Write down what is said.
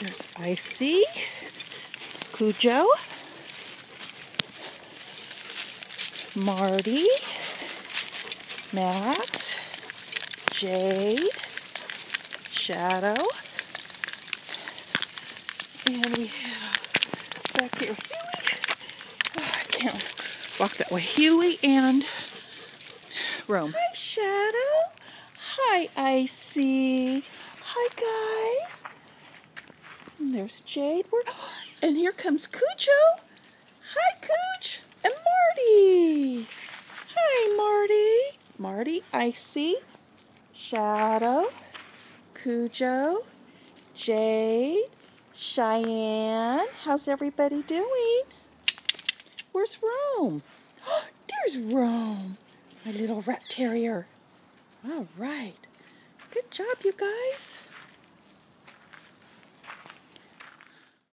There's Icy, Cujo, Marty, Matt, Jade, Shadow, and we have back here Huey. Oh, I can't walk that way. Huey and Rome. Hi, Shadow. Hi, Icy. Hi, guys. And there's Jade. And here comes Cujo. Hi, Cooch. And Marty. Hi, Marty. Marty, Icy, Shadow, Cujo, Jade, Cheyenne. How's everybody doing? Where's Rome? There's Rome, my little rat terrier. All right. Good job, you guys.